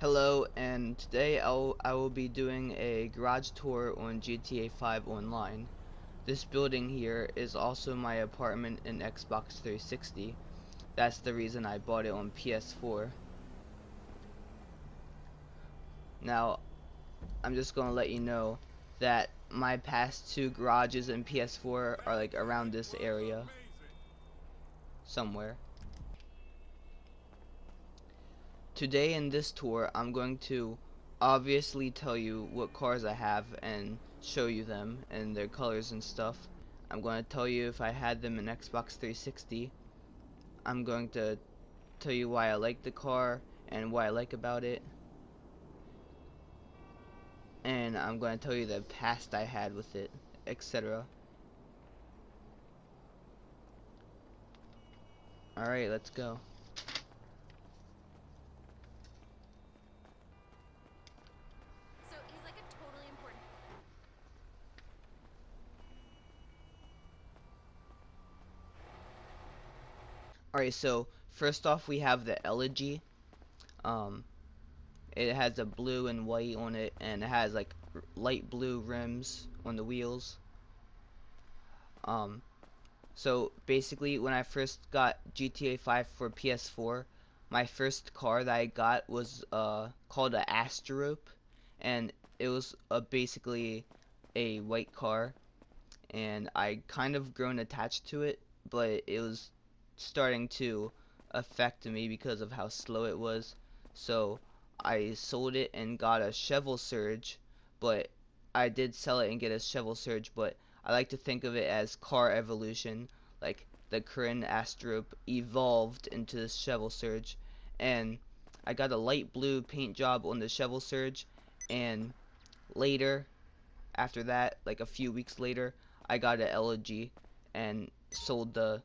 Hello, and today I will be doing a garage tour on GTA 5 Online. This building here is also my apartment in Xbox 360. That's the reason I bought it on PS4. Now, I'm just gonna let you know that my past two garages in PS4 are like around this area somewhere. Today in this tour, I'm going to obviously tell you what cars I have and show you them and their colors and stuff. I'm going to tell you if I had them in Xbox 360. I'm going to tell you why I like the car and what I like about it. And I'm going to tell you the past I had with it, etc. Alright, let's go. So he's like a totally important. Alright, so first off we have the Elegy. Um, it has a blue and white on it, and it has like light blue rims on the wheels. Um, so basically, when I first got GTA 5 for PS4, my first car that I got was called a Astrope, and it was basically a white car, and I kind of grown attached to it, but it was starting to affect me because of how slow it was. So I sold it and got a Shovel Surge, but I did sell it and get a Shovel Surge, but I like to think of it as car evolution, like the Corinne Astrope evolved into the Shovel Surge, and I got a light blue paint job on the Shovel Surge, and later, after that, like a few weeks later, I got an Elegy and sold the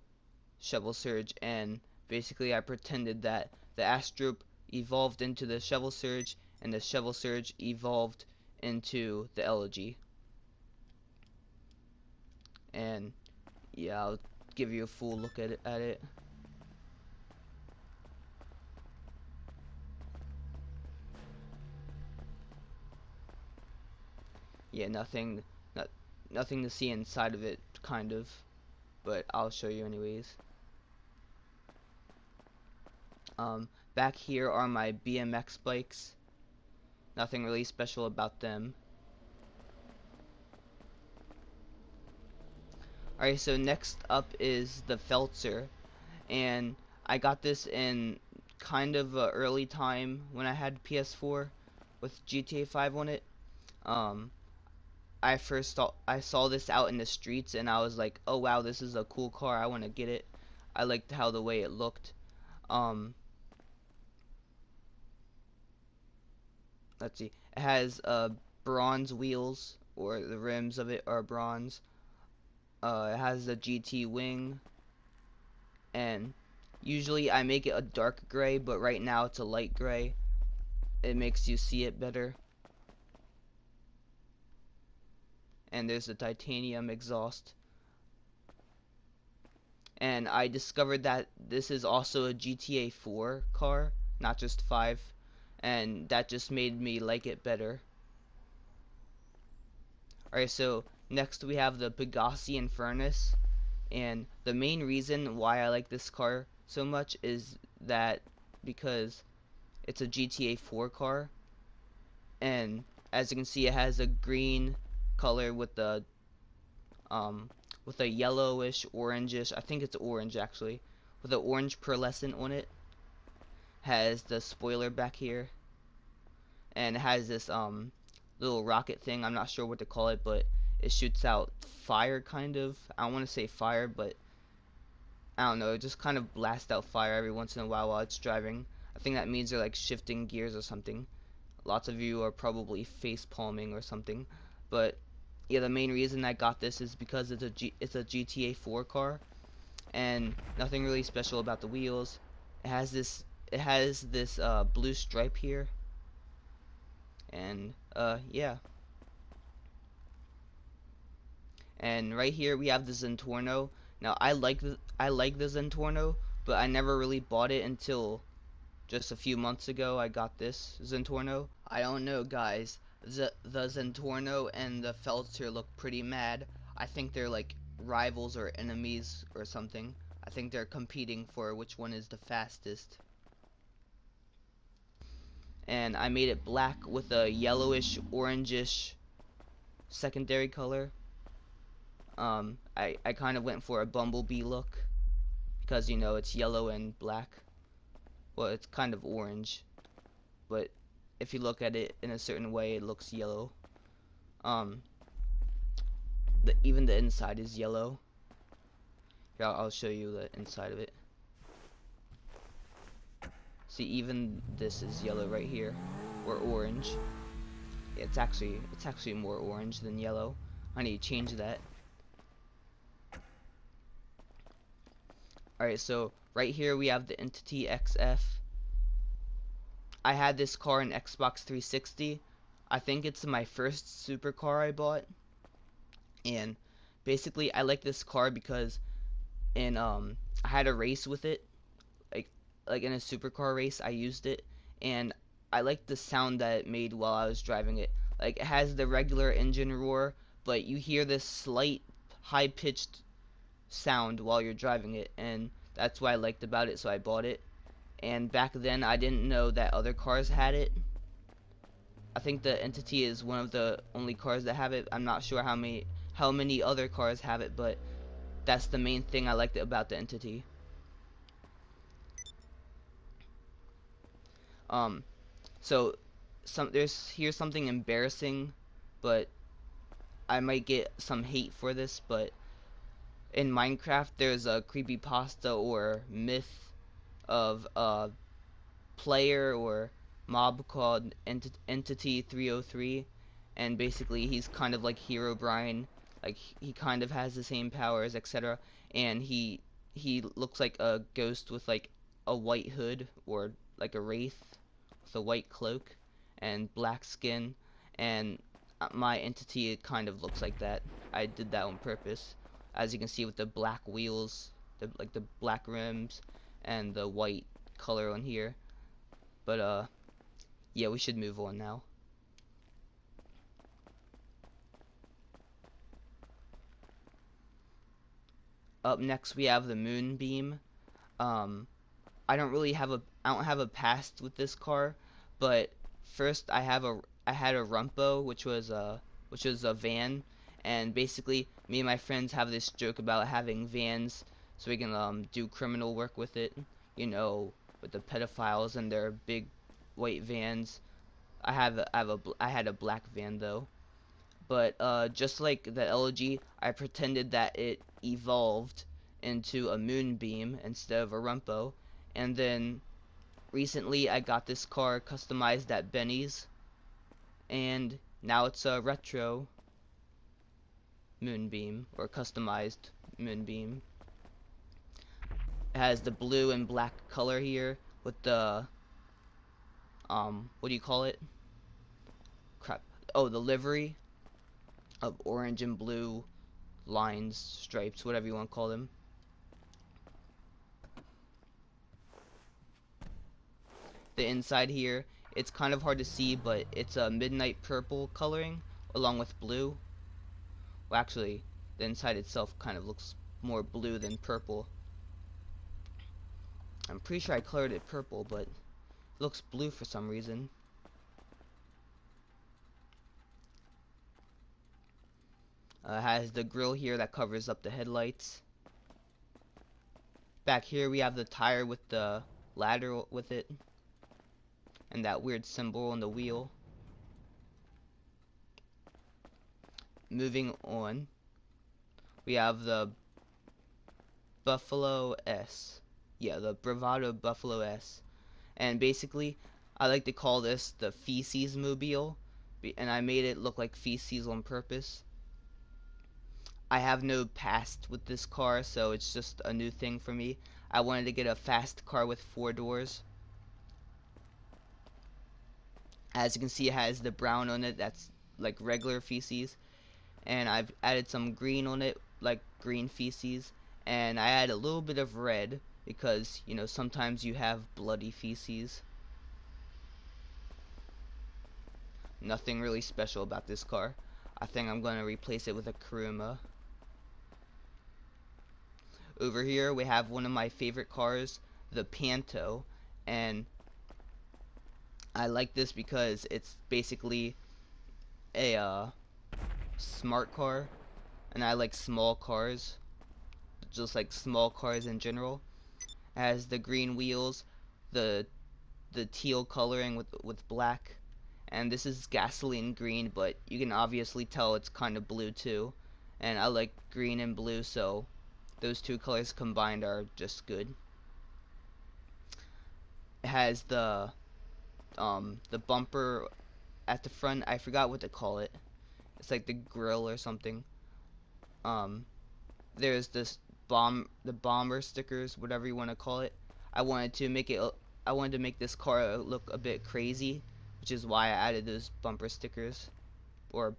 Shovel Surge, and basically I pretended that the Astrope evolved into the Shovel Surge, and the Shovel Surge evolved into the Elegy. And yeah, I'll give you a full look at it. Yeah, not, nothing to see inside of it, kind of, but I'll show you anyways. Back here are my BMX bikes. Nothing really special about them. Alright, so next up is the Feltzer, and I got this in kind of a early time when I had PS4 with GTA 5 on it. Um, I saw this out in the streets, and I was like, oh wow, this is a cool car, I want to get it. I liked how the way it looked. Um, let's see, it has bronze wheels, or the rims of it are bronze. It has the GT wing, and usually I make it a dark gray, but right now it's a light gray. It makes you see it better. And there's a titanium exhaust. And I discovered that this is also a GTA 4 car, not just 5, and that just made me like it better. Alright, so next we have the Pegasi and Furnace, and the main reason why I like this car so much is that because it's a GTA 4 car, and as you can see it has a green color with a yellowish orangish, I think it's orange actually, with an orange pearlescent on it. Has the spoiler back here, and it has this little rocket thing. I'm not sure what to call it, but it shoots out fire, kind of. I don't want to say fire, but I don't know, it just kind of blasts out fire every once in a while it's driving. I think that means they're like shifting gears or something. Lots of you are probably face palming or something, but yeah, the main reason I got this is because it's a GTA 4 car, and nothing really special about the wheels. It has this blue stripe here, and yeah. And right here we have the Zentorno. Now I like the Zentorno, but I never really bought it until just a few months ago I got this Zentorno. I don't know, guys. The Zentorno and the Feltzer look pretty mad. I think they're like rivals or enemies or something. I think they're competing for which one is the fastest. And I made it black with a yellowish, orangish secondary color. I kind of went for a bumblebee look because, you know, it's yellow and black. Well, it's kind of orange, but if you look at it in a certain way, it looks yellow. Even the inside is yellow. Here, I'll show you the inside of it. See, even this is yellow right here, or orange. Yeah, it's actually more orange than yellow. I need to change that. Alright, so right here we have the Entity XF. I had this car in Xbox 360. I think it's my first supercar I bought. And basically I like this car because I had a race with it. Like in a supercar race I used it, and I liked the sound that it made while I was driving it. Like, it has the regular engine roar, but you hear this slight high-pitched sound while you're driving it, and that's what I liked about it, so I bought it. And back then I didn't know that other cars had it. I think the Entity is one of the only cars that have it. I'm not sure how many other cars have it, but that's the main thing I liked about the Entity. So here's something embarrassing, but I might get some hate for this, but in Minecraft there's a creepypasta or myth of a player or mob called Entity 303, and basically he's kind of like Herobrine, like he kind of has the same powers, etc. And he looks like a ghost with like a white hood, or like a wraith with a white cloak and black skin, and my Entity, it kind of looks like that. I did that on purpose, as you can see with the black wheels, like the black rims and the white color on here. But yeah, we should move on now. Up next we have the Moonbeam. I don't have a past with this car, but first I had a Rumpo, which was a van, and basically me and my friends have this joke about having vans so we can do criminal work with it, you know, with the pedophiles and their big white vans. I had a black van though. But just like the Elegy, I pretended that it evolved into a Moonbeam instead of a Rumpo. And then recently I got this car customized at Benny's, and now it's a retro Moonbeam, or customized Moonbeam. It has the blue and black color here with the what do you call it? Crap. Oh, the livery of orange and blue lines, stripes, whatever you want to call them. The inside here, it's kind of hard to see, but it's a midnight purple coloring along with blue. Well, actually, the inside itself kind of looks more blue than purple. I'm pretty sure I colored it purple, but it looks blue for some reason. It has the grill here that covers up the headlights. Back here we have the tire with the ladder with it, and that weird symbol on the wheel. Moving on, we have the Buffalo S. Yeah, the Bravado Buffalo S. And basically, I like to call this the Feces Mobile, and I made it look like feces on purpose. I have no past with this car, so it's just a new thing for me. I wanted to get a fast car with 4 doors. As you can see, it has the brown on it, that's like regular feces, and I've added some green on it, like green feces, and I add a little bit of red because, you know, sometimes you have bloody feces. Nothing really special about this car. I think I'm going to replace it with a Kuruma. Over here we have one of my favorite cars, the Panto, and I like this because it's basically a smart car, and I like small cars, just like small cars in general. It has the green wheels, the teal coloring with black, and this is gasoline green, but you can obviously tell it's kind of blue too. And I like green and blue, so those two colors combined are just good. It has the bumper at the front. I forgot what to call it. It's like the grill or something. Um, there's this the bomber stickers, whatever you want to call it. I wanted to make it. I wanted to make this car look a bit crazy, which is why I added those bumper stickers, or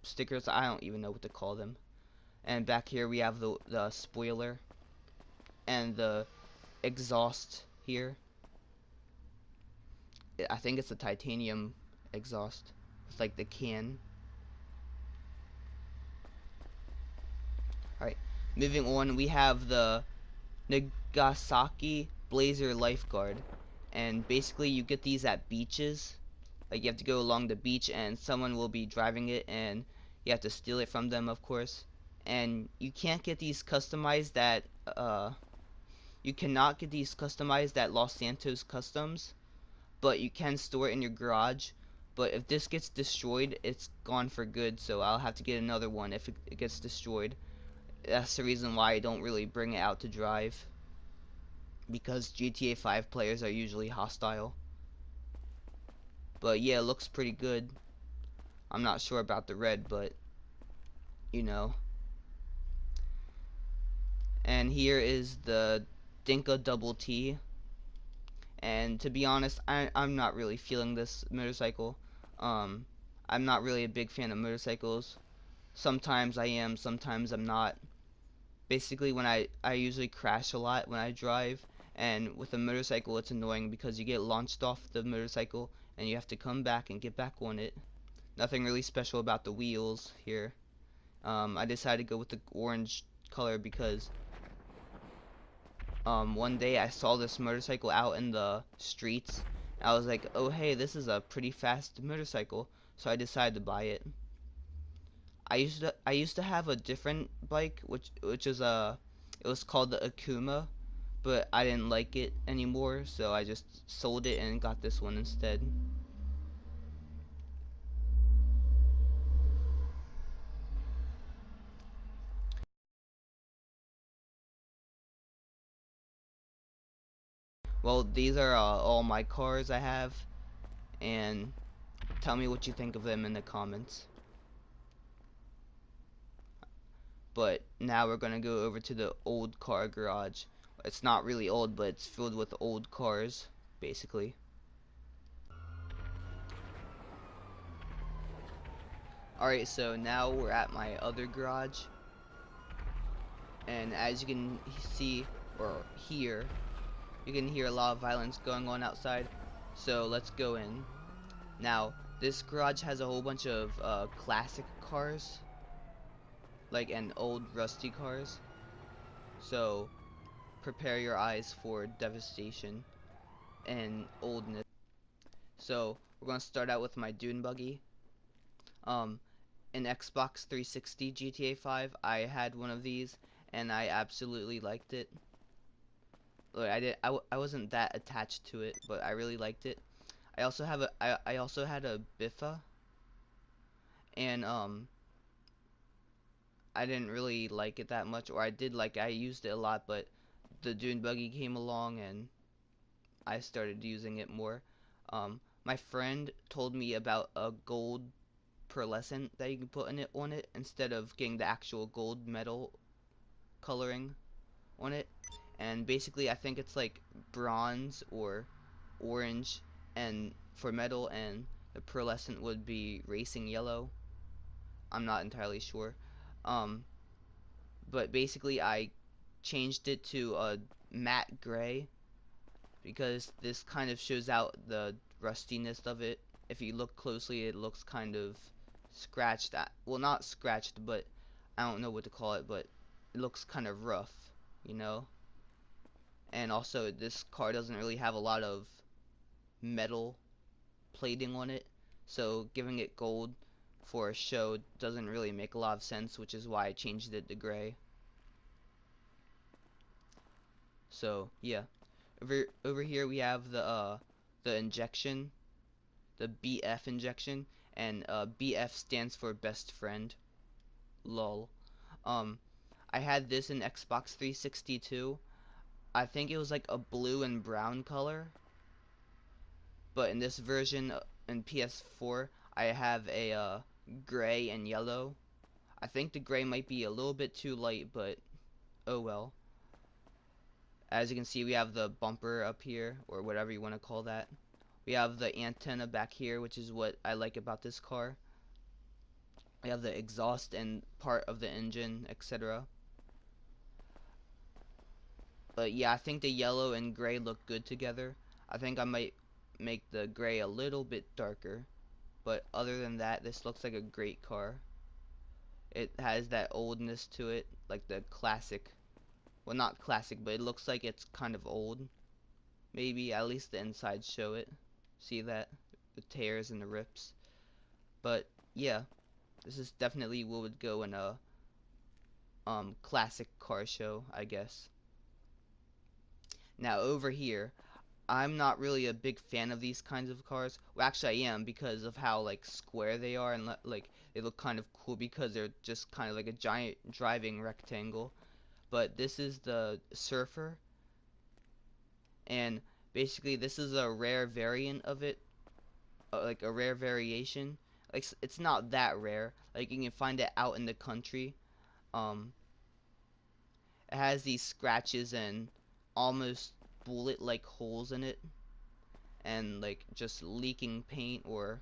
stickers. I don't even know what to call them. And back here we have the spoiler and the exhaust here. I think it's a titanium exhaust. It's like the can. Alright, moving on, we have the Nagasaki Blazer Lifeguard. And basically you get these at beaches. Like you have to go along the beach and someone will be driving it and you have to steal it from them, of course. And you can't get these customized at you cannot get these customized at Los Santos Customs, but you can store it in your garage. But if this gets destroyed, it's gone for good, so I'll have to get another one if it gets destroyed. That's the reason why I don't really bring it out to drive, because GTA 5 players are usually hostile. But yeah, it looks pretty good. I'm not sure about the red, but you know. And here is the Dinka TT. And to be honest, I'm not really feeling this motorcycle. Um, I'm not really a big fan of motorcycles. Sometimes I am, sometimes I'm not. Basically, when I usually crash a lot when I drive, and with a motorcycle it's annoying because you get launched off the motorcycle and you have to come back and get back on it. Nothing really special about the wheels here. I decided to go with the orange color because one day I saw this motorcycle out in the streets. I was like, oh hey, this is a pretty fast motorcycle, so I decided to buy it. I used to have a different bike, which is it was called the Akuma, but I didn't like it anymore, so I just sold it and got this one instead. Well, these are all my cars I have, and tell me what you think of them in the comments. But now we're gonna go over to the old car garage. It's not really old, but it's filled with old cars, basically. Alright, so now we're at my other garage, and as you can see or hear, you can hear a lot of violence going on outside. So let's go in. Now, this garage has a whole bunch of classic cars, like, and old rusty cars. So prepare your eyes for devastation and oldness. So we're gonna start out with my Dune Buggy. Um, in Xbox 360 GTA 5, I had one of these, and I absolutely liked it. Look, I wasn't that attached to it, but I really liked it. I also had a Biffa, and I didn't really like it that much, or I used it a lot, but the Dune Buggy came along and I started using it more. My friend told me about a gold pearlescent that you can put in it on it instead of getting the actual gold metal coloring on it. And basically I think it's like bronze or orange and for metal, and the pearlescent would be racing yellow. I'm not entirely sure. Um, but basically I changed it to a matte gray because this kind of shows out the rustiness of it if you look closely, it looks kind of scratched. Well, not scratched, but I don't know what to call it, but it looks kind of rough, you know. And also, this car doesn't really have a lot of metal plating on it, so giving it gold for a show doesn't really make a lot of sense, which is why I changed it to gray. So yeah, over here we have the injection, the BF injection, and BF stands for best friend. Lol. Um, I had this in Xbox 360 too. I think it was like a blue and brown color, but in this version in PS4, I have a gray and yellow. I think the gray might be a little bit too light, but oh well. As you can see, we have the bumper up here, or whatever you want to call that. We have the antenna back here, which is what I like about this car. We have the exhaust and part of the engine, etc. But yeah, I think the yellow and gray look good together. I think I might make the gray a little bit darker. But other than that, this looks like a great car. It has that oldness to it, like the classic. Well, not classic, but it looks like it's kind of old. Maybe, at least the insides show it. See that? The tears and the rips. But yeah, this is definitely what would go in a classic car show, I guess. Now over here, I'm not really a big fan of these kinds of cars. Well, actually I am, because of how like square they are, and like they look kind of cool because they're just kind of like a giant driving rectangle. But this is the Surfer, and basically this is a rare variant of it, like a rare variation. Like it's not that rare. Like you can find it out in the country. Um, it has these scratches and almost bullet-like holes in it, and like just leaking paint, or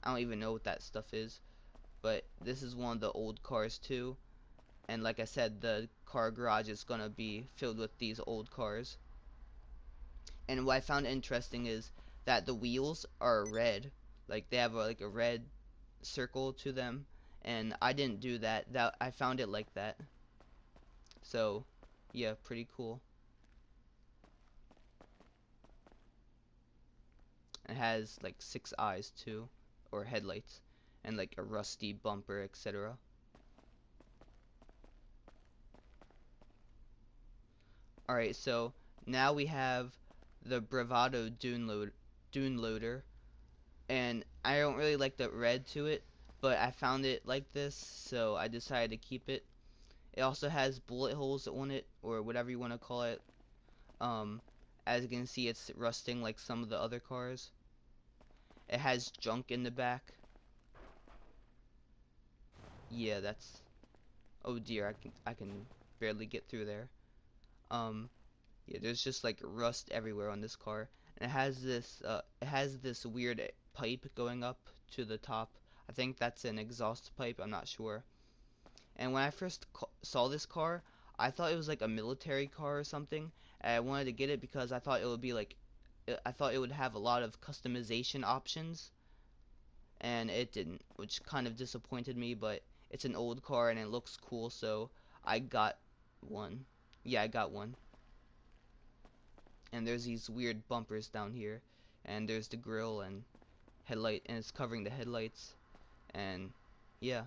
I don't even know what that stuff is. But this is one of the old cars too, and like I said, the car garage is gonna be filled with these old cars. And what I found interesting is that the wheels are red, like they have like a red circle to them, and I didn't do that. That I found it like that. So yeah, pretty cool. It has like 6 eyes too, or headlights, and like a rusty bumper, etc. Alright, so now we have the Bravado Dune Loader, and I don't really like the red to it, but I found it like this, so I decided to keep it. It also has bullet holes on it, or whatever you want to call it. Um, as you can see, it's rusting like some of the other cars. It has junk in the back. Yeah, that's... Oh dear, I can barely get through there. Um, yeah, there's just like rust everywhere on this car. And it has this weird pipe going up to the top. I think that's an exhaust pipe, I'm not sure. And when I first saw this car, I thought it was like a military car or something. And I wanted to get it because I thought it would be like, I thought it would have a lot of customization options. And it didn't, which kind of disappointed me, but it's an old car and it looks cool, so I got one. Yeah, I got one. And there's these weird bumpers down here, and there's the grill and headlight, and it's covering the headlights, and yeah,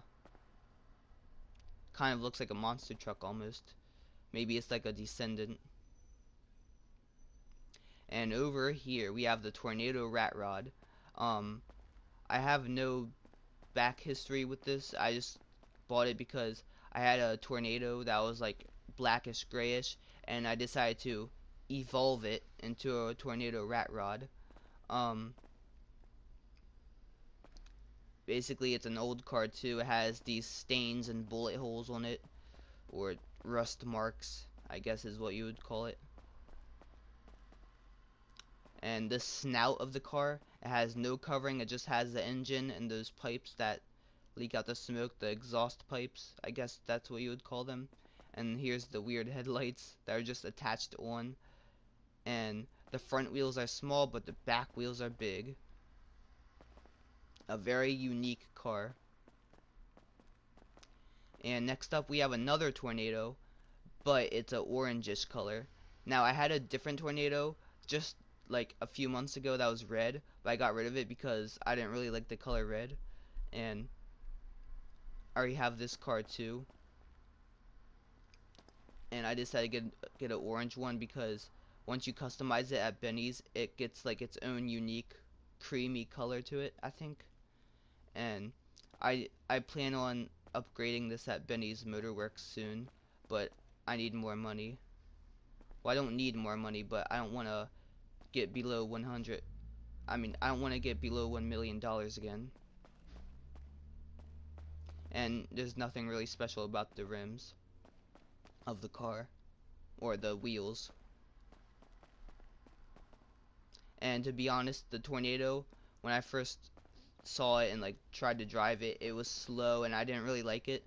kind of looks like a monster truck almost. Maybe it's like a Descendant. And over here we have the Tornado Rat Rod. um I have no back history with this. I just bought it because I had a tornado that was like blackish grayish, and I decided to evolve it into a tornado rat rod. Um, Basically, it's an old car too. It has these stains and bullet holes on it, or rust marks, I guess is what you would call it. And the snout of the car, it has no covering. It just has the engine and those pipes that leak out the smoke, the exhaust pipes, I guess that's what you would call them. And here's the weird headlights that are just attached on. And the front wheels are small, but the back wheels are big. A very unique car. And next up we have another tornado, but it's a orangish color. Now I had a different tornado just like a few months ago that was red, but I got rid of it because I didn't really like the color red. And I already have this car too. And I decided to get an orange one because once you customize it at Benny's, it gets like its own unique creamy color to it, I think. And I plan on upgrading this at Benny's Motorworks soon, but I need more money. Well, I don't need more money, but I don't want to get below 100. I mean, I don't want to get below $1 million again. And there's nothing really special about the rims of the car or the wheels. And to be honest, the tornado, when I first saw it and like tried to drive it, it was slow and I didn't really like it.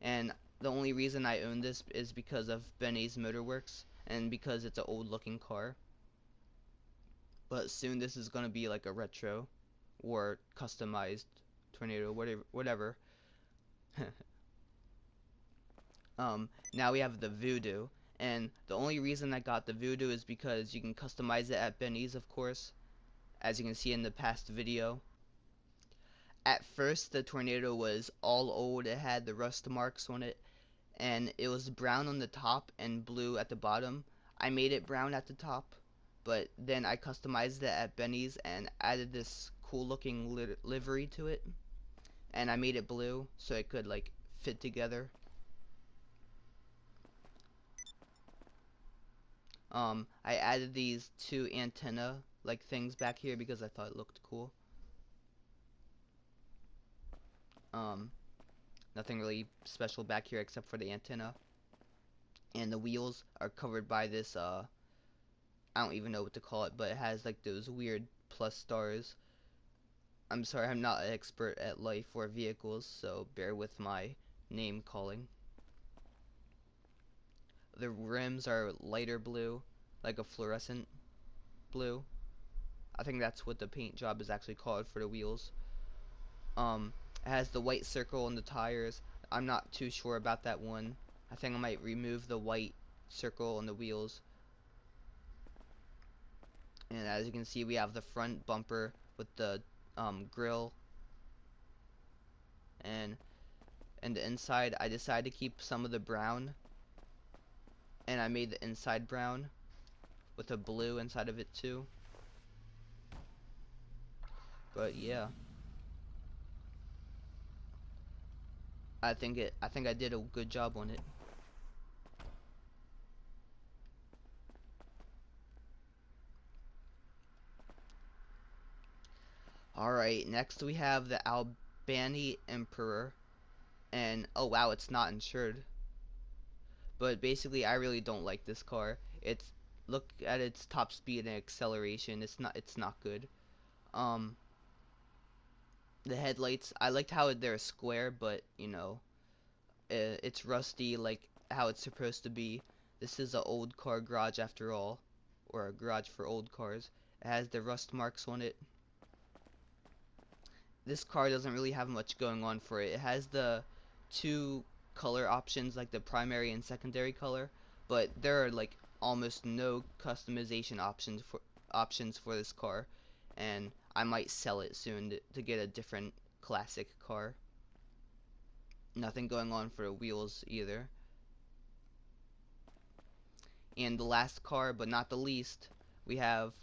And the only reason I own this is because of Benny's Motorworks and because it's an old looking car. But soon this is gonna be like a retro or customized tornado, whatever. Now we have the Voodoo, and the only reason I got the Voodoo is because you can customize it at Benny's, of course, as you can see in the past video. At first, the tornado was all old. It had the rust marks on it, and it was brown on the top and blue at the bottom. I made it brown at the top, but then I customized it at Benny's and added this cool looking livery to it, and I made it blue so it could like fit together. I added these two antenna like things back here because I thought it looked cool. Nothing really special back here except for the antenna. And the wheels are covered by this, I don't even know what to call it, but it has like those weird plus stars. I'm sorry, I'm not an expert at life or vehicles, so bear with my name calling. The rims are lighter blue, like a fluorescent blue. I think that's what the paint job is actually called for the wheels. It has the white circle on the tires. I'm not too sure about that one. I think I might remove the white circle on the wheels. And as you can see, we have the front bumper with the grill. And the inside, I decided to keep some of the brown. And I made the inside brown with a blue inside of it too. But yeah. I think I did a good job on it. Alright, next we have the Albany Emperor. And oh wow, it's not insured. But basically I really don't like this car. Look at its top speed and acceleration. It's not good. The headlights, I liked how they're square, but you know, it's rusty like how it's supposed to be. This is an old car garage after all, or a garage for old cars. It has the rust marks on it. This car doesn't really have much going on for it. It has the two color options, like the primary and secondary color, but there are like almost no customization options for this car, and I might sell it soon to get a different classic car. Nothing going on for the wheels either. And the last car, but not the least, we have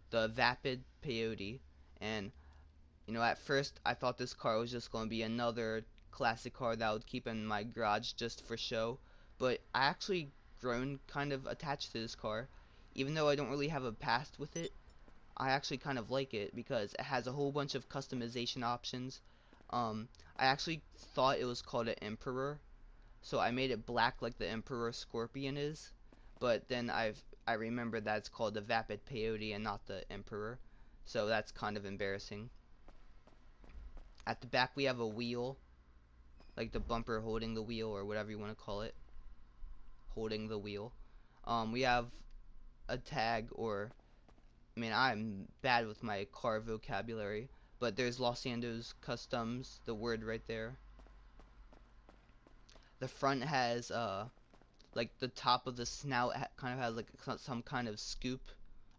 the Vapid Peyote. And you know, at first I thought this car was just going to be another classic car that I would keep in my garage just for show, but I actually grown kind of attached to this car. Even though I don't really have a past with it, I actually kind of like it because it has a whole bunch of customization options. I actually thought it was called an Emperor, so I made it black like the Emperor Scorpion is, but then I remembered that it's called the Vapid Peyote and not the Emperor, so that's kind of embarrassing. At the back we have a wheel, like the bumper holding the wheel or whatever you want to call it, holding the wheel. We have a tag, or I mean, I'm bad with my car vocabulary, but there's Los Santos Customs, the word right there. The front has like the top of the snout kind of has like some kind of scoop.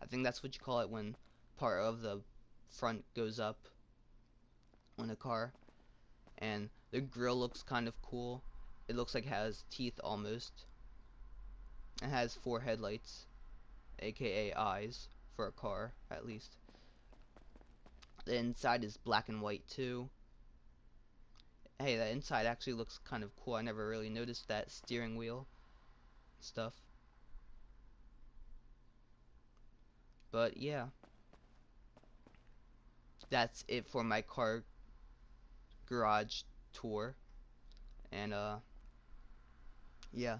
I think that's what you call it when part of the front goes up on a car. And the grill looks kind of cool. It looks like it has teeth almost. It has 4 headlights, aka eyes for a car at least. The inside is black and white too. Hey, the inside actually looks kind of cool. I never really noticed that steering wheel stuff. But yeah, that's it for my car garage tour. And yeah.